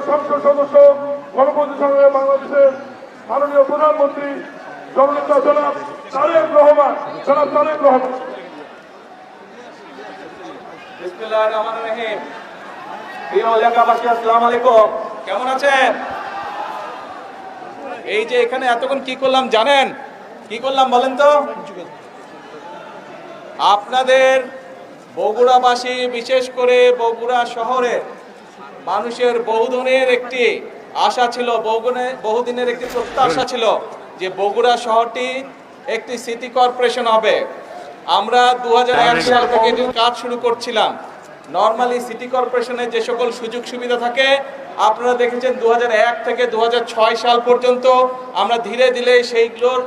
সংসদ সদস্য গণপ্রজাতন্ত্রী সংগ্রামী বাংলাদেশের মাননীয় প্রধানমন্ত্রী জননেতা জনাব তারেক রহমান। বিসমিল্লাহির রহমানির রহিম। প্রিয় এলাকাবাসী, আসসালামু আলাইকুম। কেমন আছেন? এই যে এখানে এতক্ষণ কি করলাম জানেন? কি করলাম বলেন তো? আপনাদের বগুড়াবাসী, বিশেষ করে বগুড়া শহরের মানুষের বহুদিনের একটি আশা ছিল, বহুদিনের একটি প্রত্যাশা ছিল যে বগুড়া শহরটি একটি সিটি কর্পোরেশন হবে। আমরা 2001 সাল থেকে কাজ শুরু করছিলাম। নর্মালি সিটি কর্পোরেশনের যে সকল সুযোগ সুবিধা থাকে আপনারা দেখেছেন 2001 থেকে 2006 সাল পর্যন্ত আমরা ধীরে ধীরে সেইগুলোর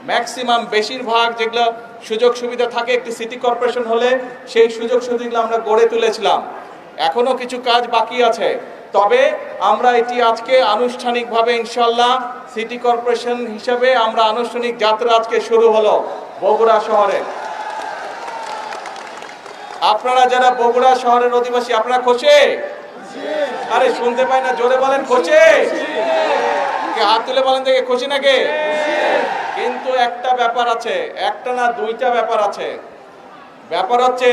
ম্যাক্সিমাম বেশিরভাগ যেগুলো সুযোগ সুবিধা থাকে একটি সিটি কর্পোরেশন হলে সেই সুযোগ সুবিধাগুলো আমরা গড়ে তুলেছিলাম। এখনো কিছু কাজ বাকি আছে, তবে আমরা এটি আজকে আনুষ্ঠানিকভাবে ইনশাল্লাহ সিটি কর্পোরেশন হিসাবে আমরা আনুষ্ঠানিক যাত্রা আজকে শুরু হলো বগুড়া শহরে। আপনারা যারা বগুড়া শহরের অধিবাসী আপনারা খুশি? আরে শুনতে পাই না, জোরে বলেন খুশি। হাত তুলে বলেন দেখে খুশি নাকি? কিন্তু একটা ব্যাপার আছে, একটা না দুইটা ব্যাপার আছে। ব্যাপার হচ্ছে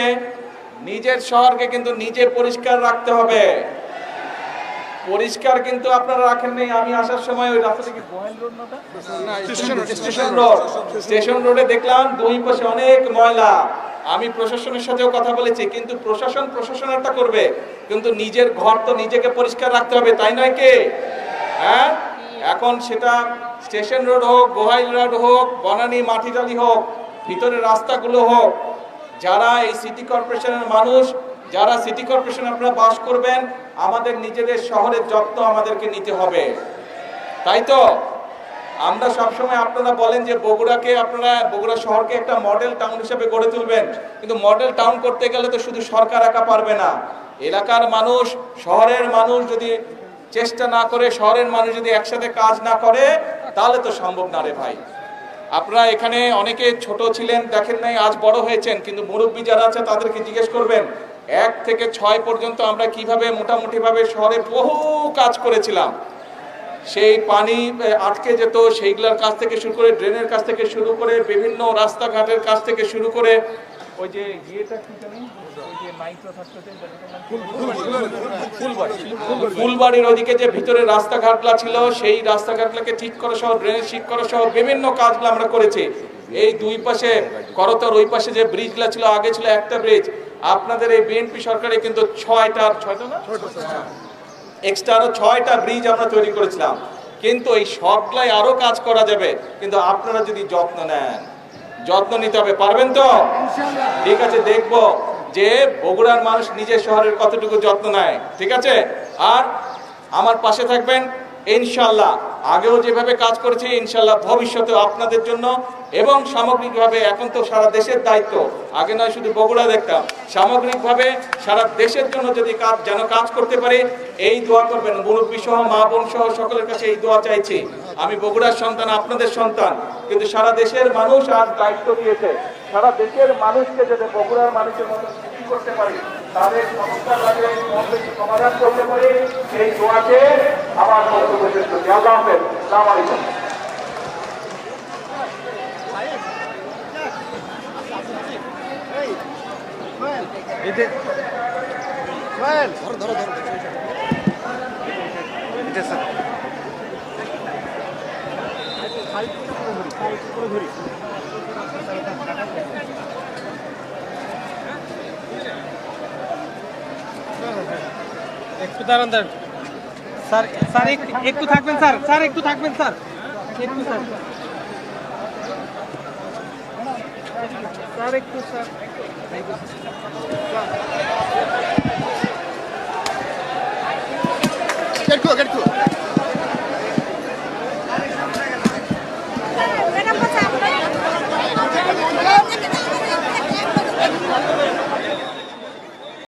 নিজের শহরকে কিন্তু নিজে পরিষ্কার রাখতে হবে। পরিষ্কার কিন্তু আপনারা রাখেন নাই। আমি আসার সময় ওই রাস্তা থেকে স্টেশন রোডে দেখলাম দুই পাশে অনেক ময়লা। আমি প্রশাসনের সাথেও কথা বলেছি, কিন্তু প্রশাসনেরটা করবে, কিন্তু নিজের ঘর তো নিজেকে পরিষ্কার রাখতে হবে, তাই নয় কি? হ্যাঁ, এখন সেটা স্টেশন রোড হোক, গোহাইল রোড হোক, বনানী মাটিডালি হোক, ভিতরের রাস্তাগুলো হোক, যারা এই সিটি কর্পোরেশনের মানুষ, যারা সিটি কর্পোরেশনে আপনারা বাস করবেন, আমাদের নিজেদের শহরের যত্ন আমাদেরকে নিতে হবে, তাই তো? আমরা সবসময় আপনারা বলেন যে বগুড়া শহরকে একটা মডেল টাউন হিসেবে গড়ে তুলবেন, কিন্তু মডেল টাউন করতে গেলে তো শুধু সরকার একা পারবে না। এলাকার মানুষ, শহরের মানুষ যদি চেষ্টা না করে, শহরের মানুষ যদি একসাথে কাজ না করে, তাহলে তো সম্ভব না রে ভাই। আপনারা এখানে অনেকে ছোট ছিলেন, দেখেন নাই, আজ বড় হয়েছেন, কিন্তু মুরব্বী যারা আছে তাদেরকে জিজ্ঞেস করবেন 1 থেকে 6 পর্যন্ত আমরা কিভাবে মোটামুটি ভাবে শহরে বহু কাজ করেছিলাম। সেই পানি আটকে যেত, সেইগুলোর কাছ থেকে শুরু করে, ড্রেনের কাছ থেকে শুরু করে, বিভিন্ন রাস্তাঘাটের কাছ থেকে শুরু করে, ওই যে ইয়েটা কি জানি, ওই যে নাইট্রো থাকতে ফুলবাড়ির ওইদিকে যে ভিতরে রাস্তাঘাটগুলো ছিল, সেই রাস্তাঘাটগুলোকে ঠিক করা সহ, ড্রেনেজ ঠিক করা সহ বিভিন্ন কাজগুলো আমরা করেছি। এই দুই পাশে করতর, ওই পাশে যে ব্রিজগুলো ছিল, আগে ছিল একটা ব্রিজ, আপনাদের এই বিএনপি সরকারে কিন্তু 6টা না এক্সট্রা আরো 6টা ব্রিজ আমরা তৈরি করেছিলাম। কিন্তু এই সবগুলাই আরো কাজ করা যাবে, কিন্তু আপনারা যদি যত্ন নেন, যত্ন নিতে হবে, পারবেন তো? ঠিক আছে, দেখবো যে বগুড়ার মানুষ নিজের শহরের কতটুকু যত্ন নেয়, ঠিক আছে? আর আমার পাশে থাকবেন ইনশাল্লাহ। আগেও যেভাবে কাজ করেছি ইনশাল্লাহ ভবিষ্যতে আপনাদের জন্য এবং সামগ্রিকভাবে, এখন তো সারা দেশের দায়িত্ব, আগে নয় শুধু বগুড়া দেখতাম, সামগ্রিকভাবে সারা দেশের জন্য যদি কাজ করতে পারি, এই দোয়া করবেন। মুরব্বী সহ, মা বোন সহ সকলের কাছে এই দোয়া চাইছি। আমি বগুড়ার সন্তান, আপনাদের সন্তান, কিন্তু সারা দেশের মানুষ আজ দায়িত্ব দিয়েছে, সারা দেশের মানুষকে যাতে বগুড়ার মানুষের মতো সৃষ্টি করতে পারি, তাদের সমস্যার সমাধান করতে পারি, সেই দোয়াকে আমার বক্তব্য শেষ করছি। আল্লাহ হাফেজ, আসসালামু আলাইকুম। একটু দাঁড়ান স্যার, স্যার একটু থাকবেন স্যার, স্যার একটু থাকবেন স্যার, একটু স্যার, স্যার একটু, স্যার